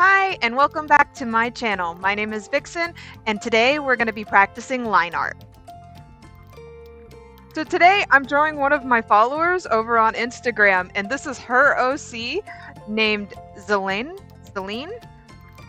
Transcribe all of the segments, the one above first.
Hi, and welcome back to my channel. My name is Vixen, and today we're going to be practicing line art. So today I'm drawing one of my followers over on Instagram, and this is her OC named Celine.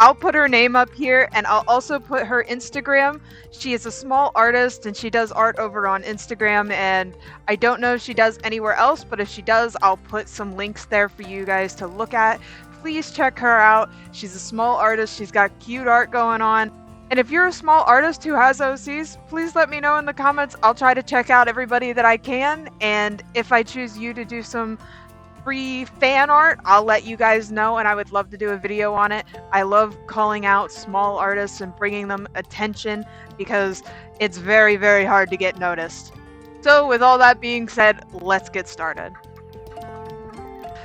I'll put her name up here, and I'll also put her Instagram. She is a small artist, and she does art over on Instagram, and I don't know if she does anywhere else, but if she does, I'll put some links there for you guys to look at. Please check her out. She's a small artist. She's got cute art going on. And if you're a small artist who has OCs, please let me know in the comments. I'll try to check out everybody that I can. And if I choose you to do some free fan art, I'll let you guys know, and I would love to do a video on it. I love calling out small artists and bringing them attention because it's very, very hard to get noticed. So with all that being said, let's get started.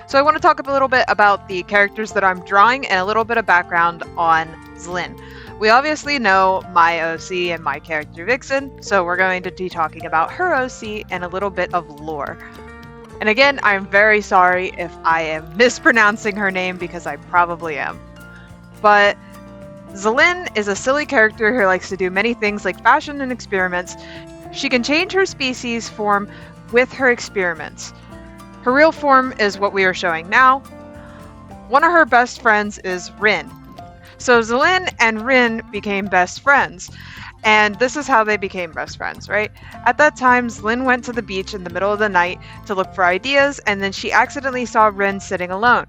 So I want to talk a little bit about the characters that I'm drawing and a little bit of background on Celine. We obviously know my OC and my character Vixen, so we're going to be talking about her OC and a little bit of lore. And again, I'm very sorry if I am mispronouncing her name because I probably am. But Celine is a silly character who likes to do many things like fashion and experiments. She can change her species form with her experiments. Her real form is what we are showing now. One of her best friends is Rin. So Celine and Rin became best friends. And this is how they became best friends, right? At that time, Celine went to the beach in the middle of the night to look for ideas, and then she accidentally saw Rin sitting alone.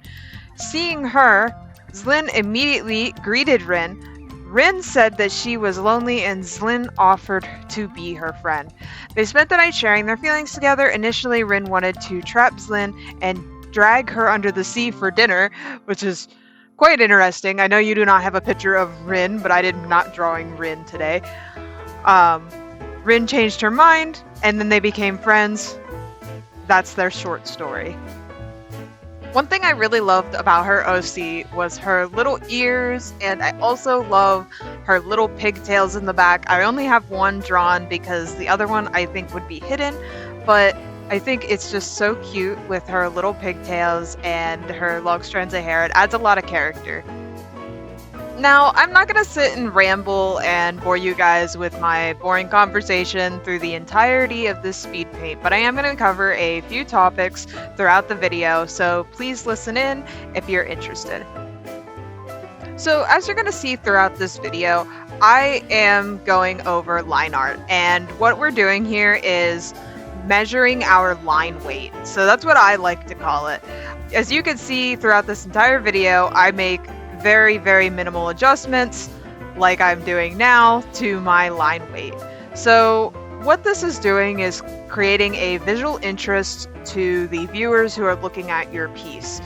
Seeing her, Celine immediately greeted Rin. Rin said that she was lonely, and Celine offered to be her friend. They spent the night sharing their feelings together. Initially, Rin wanted to trap Celine and drag her under the sea for dinner, which is quite interesting. I know you do not have a picture of Rin, but I did not drawing Rin today. Rin changed her mind, and then they became friends. That's their short story. One thing I really loved about her OC was her little ears, and I also love her little pigtails in the back. I only have one drawn because the other one I think would be hidden, but I think it's just so cute with her little pigtails and her long strands of hair. It adds a lot of character. Now, I'm not going to sit and ramble and bore you guys with my boring conversation through the entirety of this speed paint, but I am going to cover a few topics throughout the video, so please listen in if you're interested. So as you're going to see throughout this video, I am going over line art, and what we're doing here is measuring our line weight. So that's what I like to call it. As you can see throughout this entire video, I make very, very minimal adjustments, like I'm doing now, to my line weight. So what this is doing is creating a visual interest to the viewers who are looking at your piece.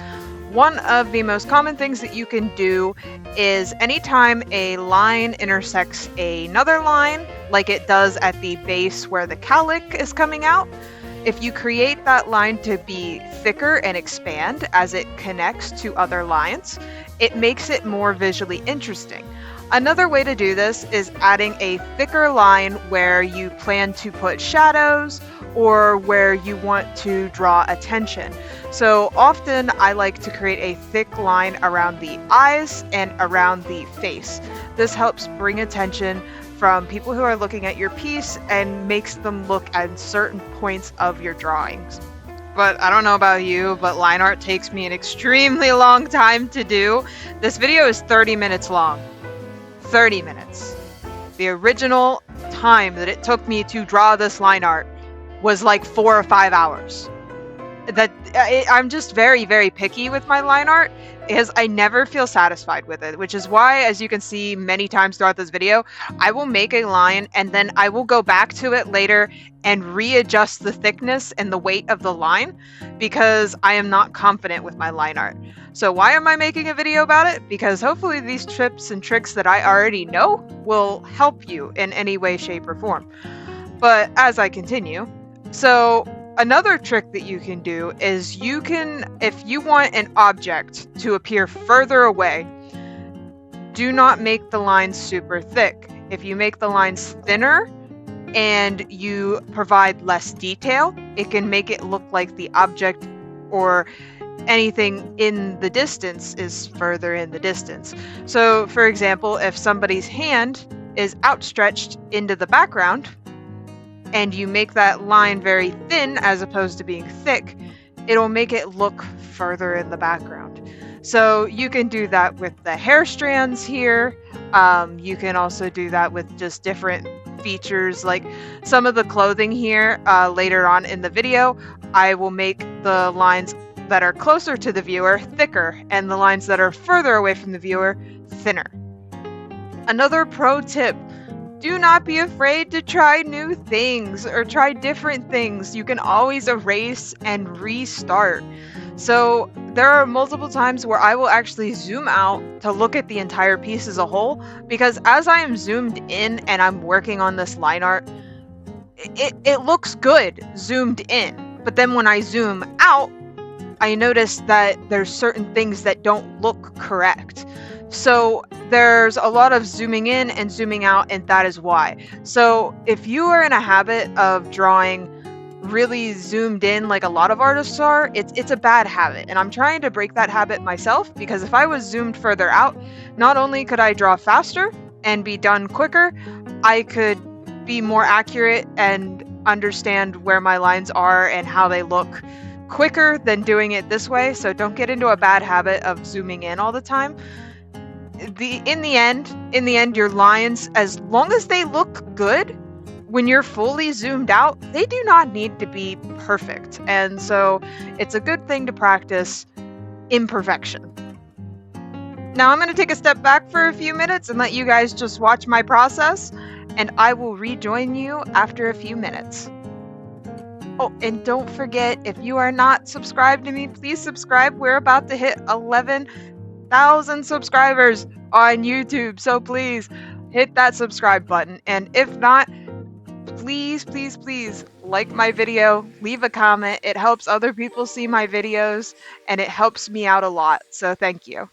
One of the most common things that you can do is anytime a line intersects another line, like it does at the base where the cowlick is coming out, if you create that line to be thicker and expand as it connects to other lines, it makes it more visually interesting. Another way to do this is adding a thicker line where you plan to put shadows or where you want to draw attention. So often I like to create a thick line around the eyes and around the face. This helps bring attention from people who are looking at your piece and makes them look at certain points of your drawings. But I don't know about you, but line art takes me an extremely long time to do. This video is 30 minutes long. 30 minutes. The original time that it took me to draw this line art was like 4 or 5 hours. I'm just very, very picky with my line art because I never feel satisfied with it, which is why, as you can see many times throughout this video, I will make a line and then I will go back to it later and readjust the thickness and the weight of the line because I am not confident with my line art. So why am I making a video about it? Because hopefully these tips and tricks that I already know will help you in any way, shape, or form. But as I continue, so another trick that you can do is you can, if you want an object to appear further away, do not make the lines super thick. If you make the lines thinner and you provide less detail, it can make it look like the object or anything in the distance is further in the distance. So, for example, if somebody's hand is outstretched into the background and you make that line very thin as opposed to being thick, it'll make it look further in the background. So you can do that with the hair strands here. You can also do that with just different features, like some of the clothing here. Later on in the video, I will make the lines that are closer to the viewer thicker and the lines that are further away from the viewer thinner. Another pro tip: do not be afraid to try new things or try different things. You can always erase and restart. So there are multiple times where I will actually zoom out to look at the entire piece as a whole, because as I am zoomed in and I'm working on this line art, it looks good zoomed in. But then when I zoom out, I notice that there's certain things that don't look correct. So there's a lot of zooming in and zooming out, and that is why. So if you are in a habit of drawing really zoomed in like a lot of artists are, it's a bad habit. And I'm trying to break that habit myself, because if I was zoomed further out, not only could I draw faster and be done quicker, I could be more accurate and understand where my lines are and how they look quicker than doing it this way. So don't get into a bad habit of zooming in all the time. In the end, your lines, as long as they look good, when you're fully zoomed out, they do not need to be perfect. And so it's a good thing to practice imperfection. Now I'm going to take a step back for a few minutes and let you guys just watch my process, and I will rejoin you after a few minutes. Oh, and don't forget, if you are not subscribed to me, please subscribe. We're about to hit 11,000 subscribers on YouTube, so please hit that subscribe button. And if not, please, please, please like my video, leave a comment. It helps other people see my videos, and it helps me out a lot, so thank you.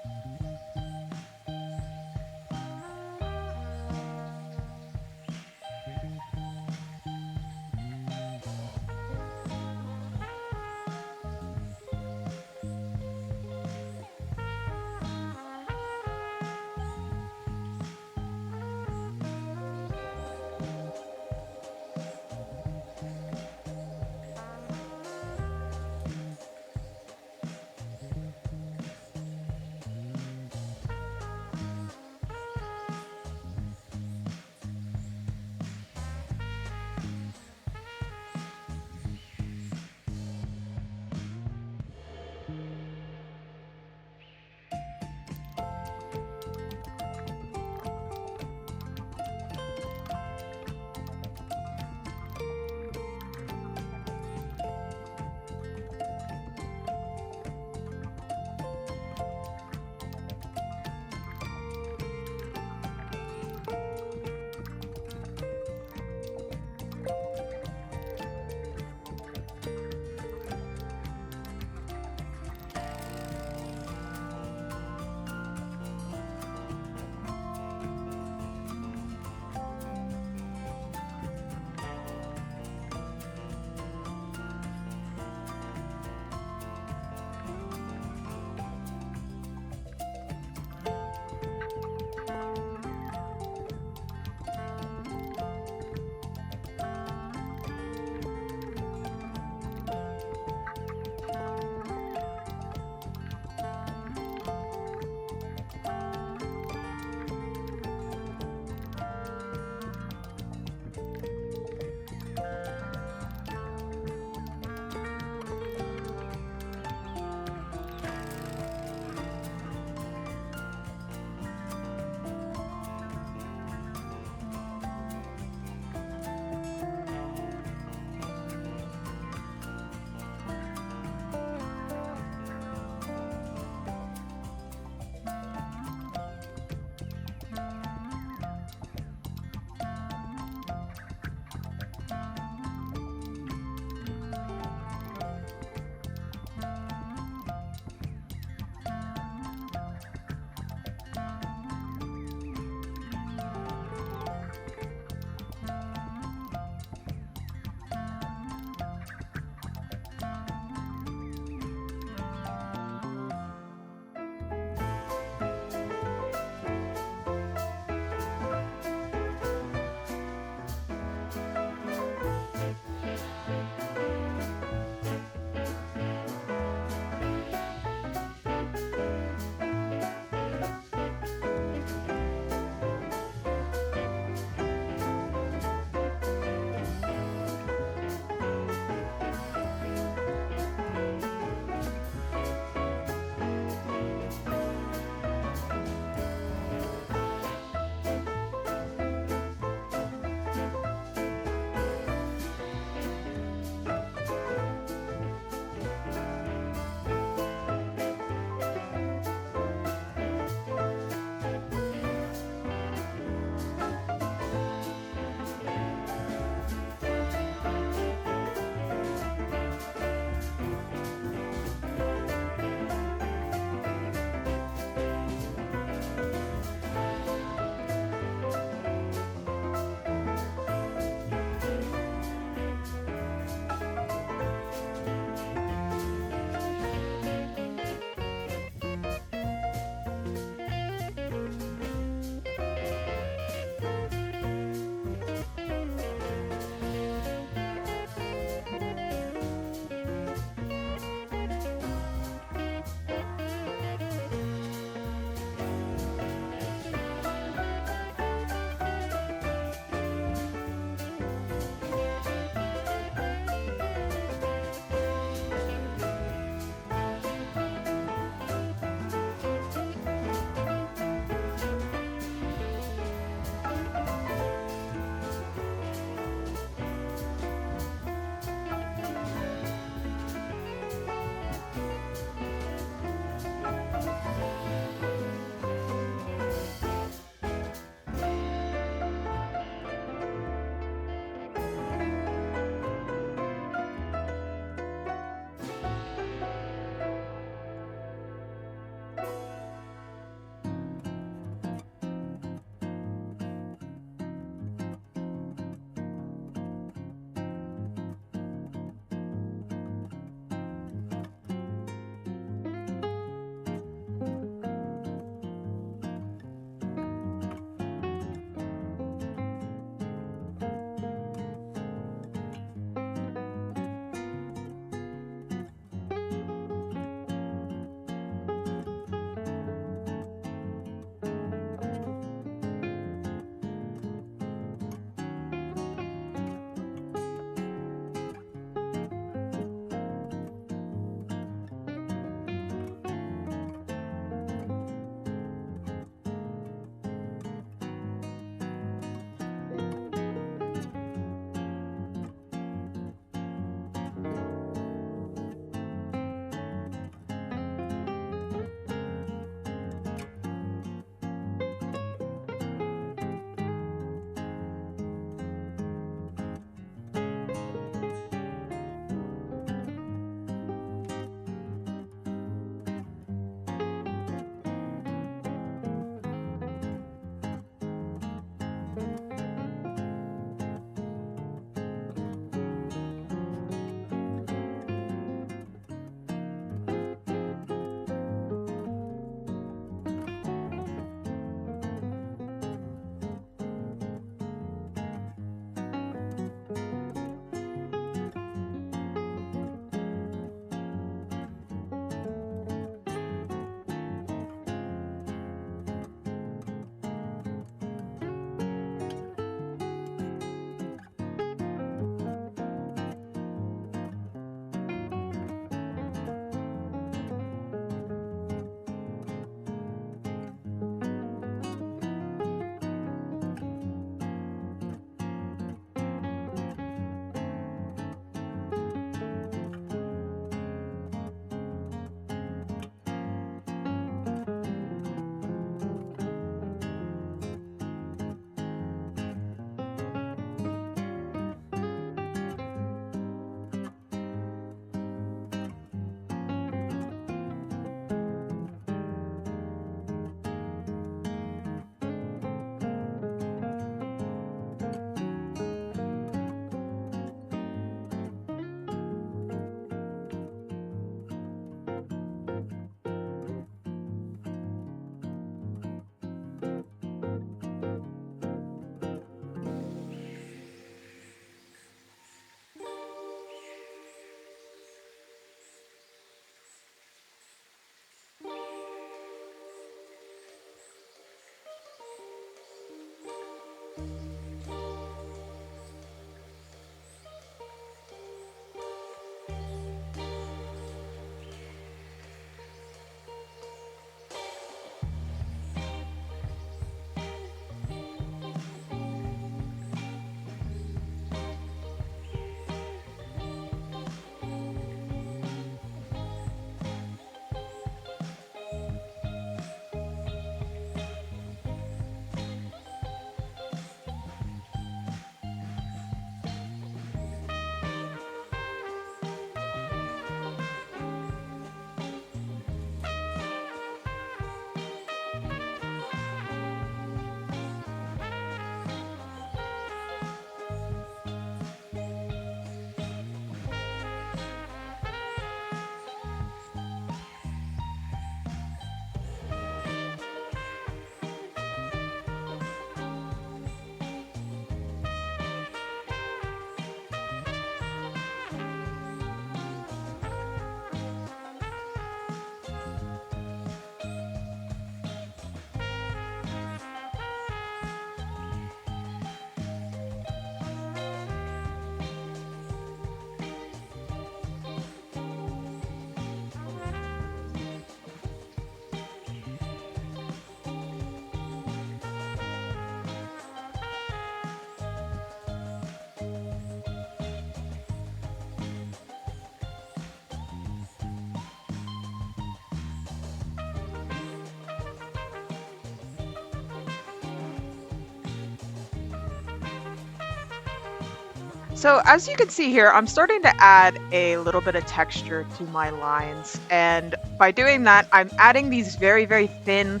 So as you can see here, I'm starting to add a little bit of texture to my lines. And by doing that, I'm adding these very, very thin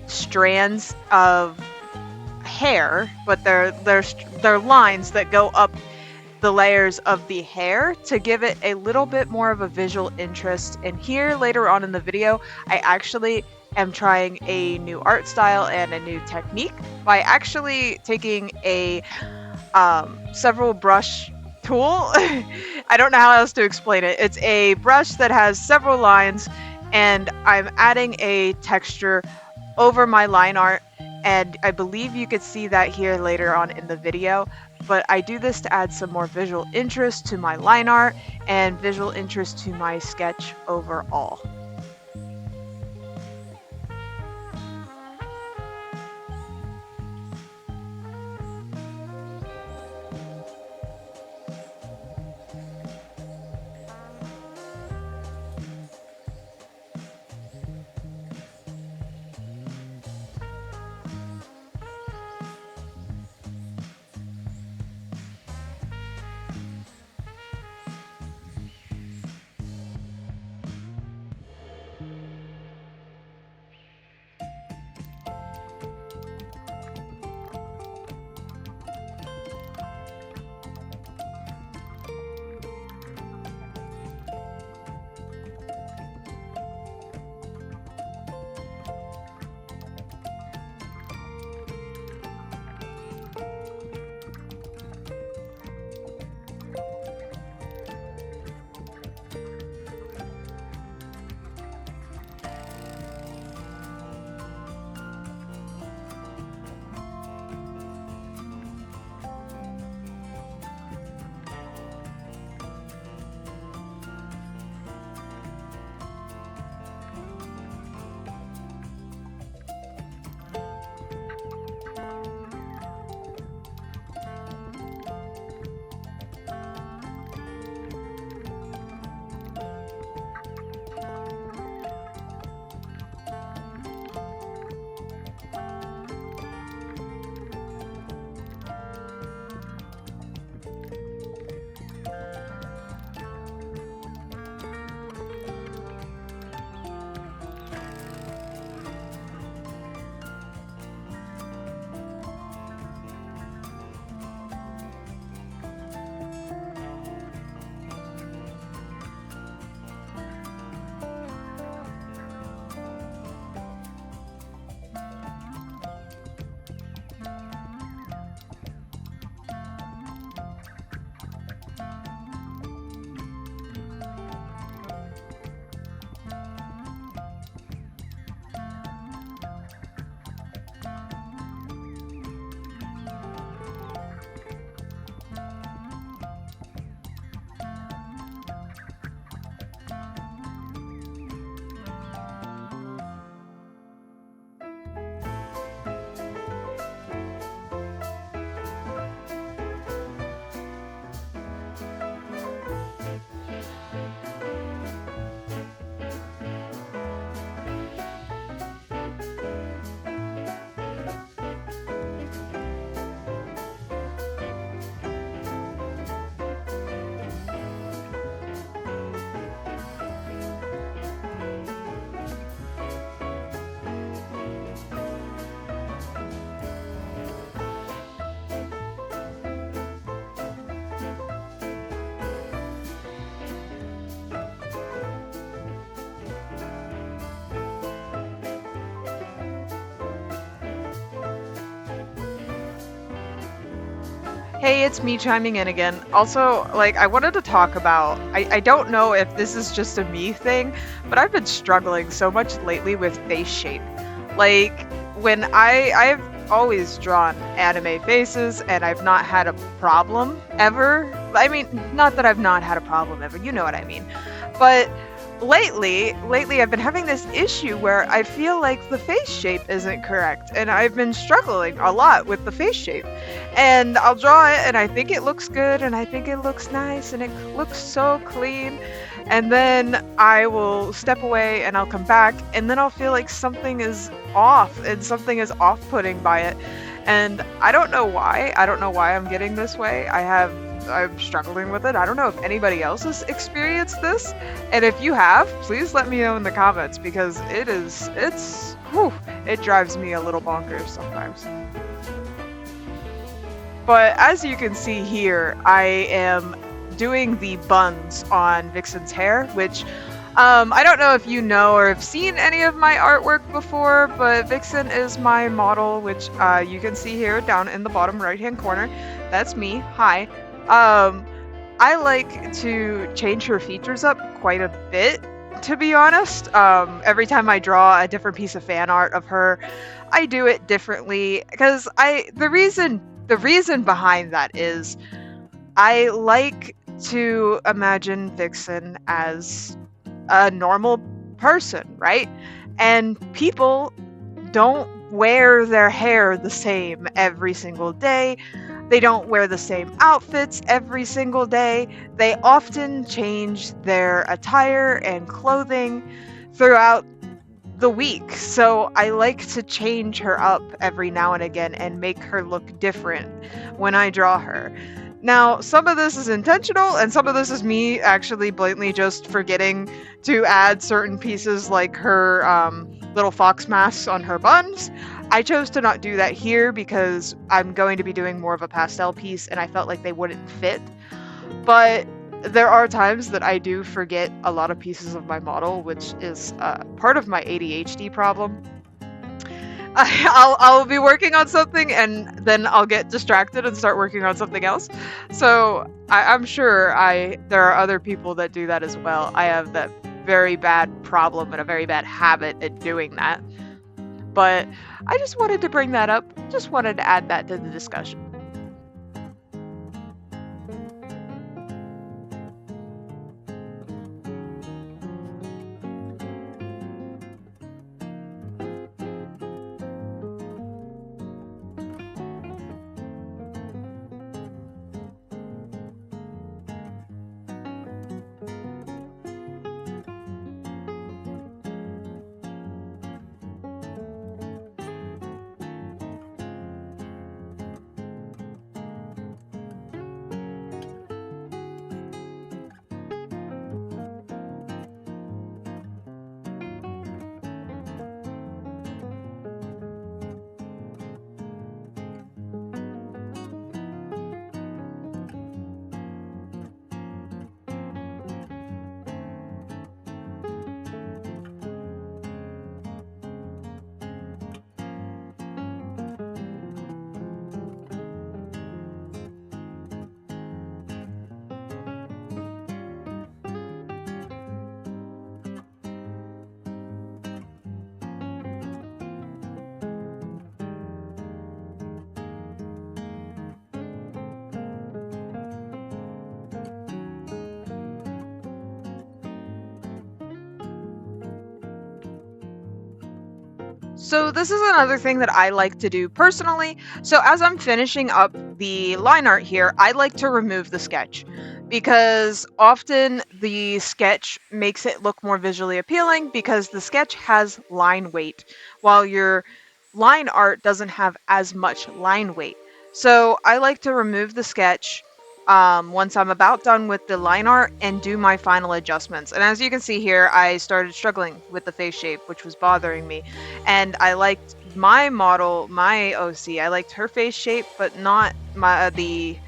strands of hair, but they're lines that go up the layers of the hair to give it a little bit more of a visual interest. And here later on in the video, I actually am trying a new art style and a new technique by actually taking a several brush tool. I don't know how else to explain it. It's a brush that has several lines, and I'm adding a texture over my line art, and I believe you could see that here later on in the video. But I do this to add some more visual interest to my line art and visual interest to my sketch overall. Hey, it's me chiming in again. Also, like, I wanted to talk about, I don't know if this is just a me thing, but I've been struggling so much lately with face shape. Like, when I've always drawn anime faces and I've not had a problem ever. I mean, not that I've not had a problem ever, you know what I mean. But lately I've been having this issue where I feel like the face shape isn't correct, and I've been struggling a lot with the face shape. And I'll draw it and I think it looks good and I think it looks nice and it looks so clean, and then I will step away and I'll come back and then I'll feel like something is off and something is off-putting by it. And I don't know why I'm getting this way. I have I'm struggling with it. I don't know if anybody else has experienced this, and if you have, please let me know in the comments, because it drives me a little bonkers sometimes. But as you can see here, I am doing the buns on Vixen's hair, which I don't know if you know or have seen any of my artwork before, but Vixen is my model, which you can see here down in the bottom right-hand corner. That's me. Hi. I like to change her features up quite a bit, to be honest. Every time I draw a different piece of fan art of her, I do it differently, because the reason behind that is I like to imagine Vixen as a normal person, right? And people don't wear their hair the same every single day. They don't wear the same outfits every single day. They often change their attire and clothing throughout the week. So I like to change her up every now and again and make her look different when I draw her. Now, some of this is intentional, and some of this is me actually blatantly just forgetting to add certain pieces like her little fox masks on her buns. I chose to not do that here because I'm going to be doing more of a pastel piece, and I felt like they wouldn't fit. But there are times that I do forget a lot of pieces of my model, which is part of my ADHD problem. I'll be working on something and then I'll get distracted and start working on something else. So I'm sure there are other people that do that as well. I have that very bad problem and a very bad habit at doing that. But I just wanted to bring that up. Just wanted to add that to the discussion. So this is another thing that I like to do personally. So as I'm finishing up the line art here, I like to remove the sketch because often the sketch makes it look more visually appealing because the sketch has line weight while your line art doesn't have as much line weight. So I like to remove the sketch once I'm about done with the line art and do my final adjustments. And as you can see here, I started struggling with the face shape, which was bothering me. And I liked my model, my OC. I liked her face shape, but not the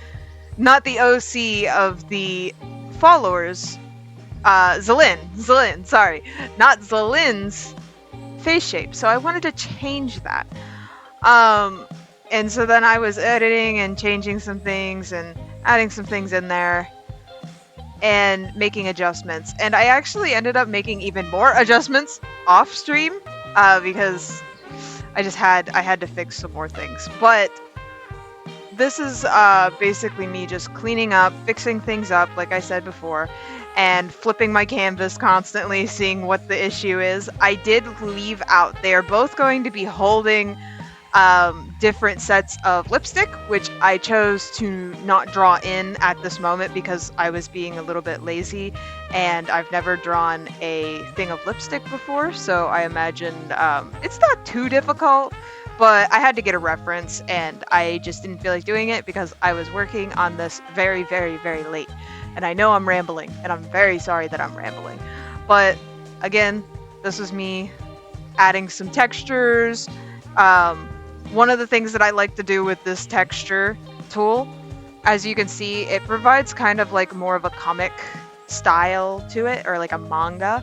OC of the followers. Zelin, sorry, not Zelin's face shape. So I wanted to change that. And so then I was editing and changing some things and adding some things in there and making adjustments. And I actually ended up making even more adjustments off stream because I had to fix some more things. But this is basically me just cleaning up, fixing things up, like I said before, and flipping my canvas constantly, seeing what the issue is. I did leave out, they are both going to be holding different sets of lipstick, which I chose to not draw in at this moment because I was being a little bit lazy and I've never drawn a thing of lipstick before, so I imagined it's not too difficult, but I had to get a reference and I just didn't feel like doing it because I was working on this very, very, very late. And I know I'm rambling, and I'm very sorry that I'm rambling. But again, this was me adding some textures. One of the things that I like to do with this texture tool, as you can see, it provides kind of like more of a comic style to it, or like a manga.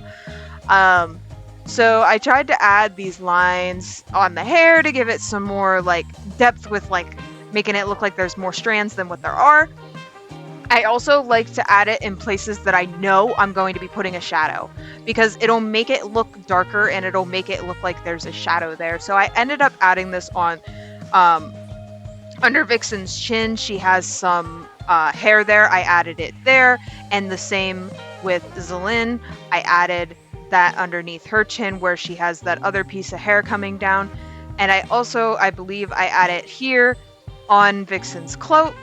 So I tried to add these lines on the hair to give it some more like depth, with like making it look like there's more strands than what there are. I also like to add it in places that I know I'm going to be putting a shadow, because it'll make it look darker and it'll make it look like there's a shadow there. So I ended up adding this on under Vixen's chin. She has some hair there. I added it there, and the same with Zelyn. I added that underneath her chin where she has that other piece of hair coming down. And I believe I added here on Vixen's cloak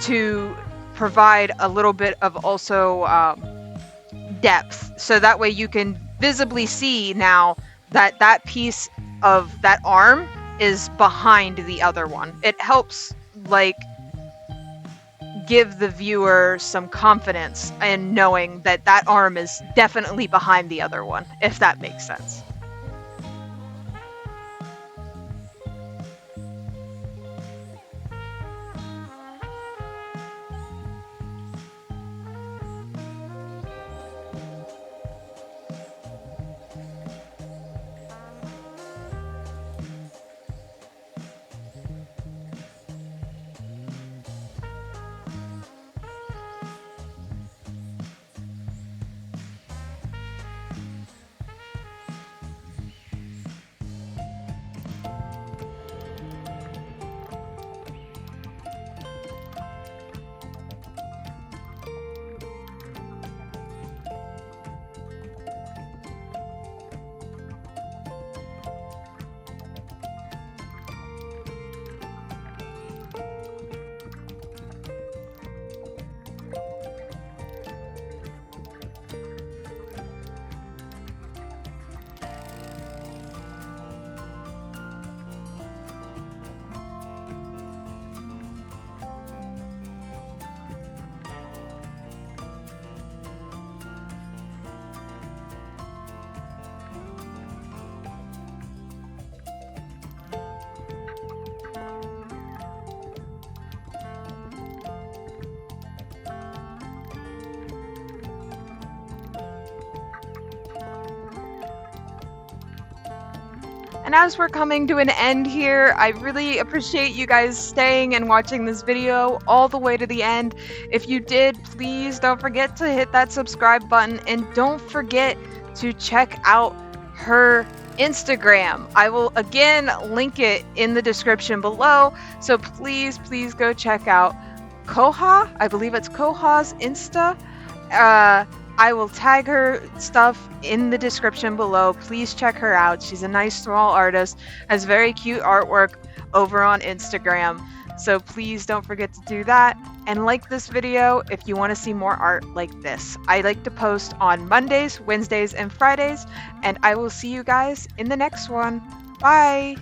to provide a little bit of also depth, so that way you can visibly see now that that piece of that arm is behind the other one. It helps like give the viewer some confidence in knowing that that arm is definitely behind the other one, if that makes sense. And as we're coming to an end here, I really appreciate you guys staying and watching this video all the way to the end. If you did, please don't forget to hit that subscribe button, and don't forget to check out her Instagram. I will again link it in the description below, so please go check out Koha. I believe it's Koha's Insta. I will tag her stuff in the description below. Please check her out. She's a nice small artist, has very cute artwork over on Instagram. So please don't forget to do that. And like this video if you want to see more art like this. I like to post on Mondays, Wednesdays, and Fridays. And I will see you guys in the next one. Bye!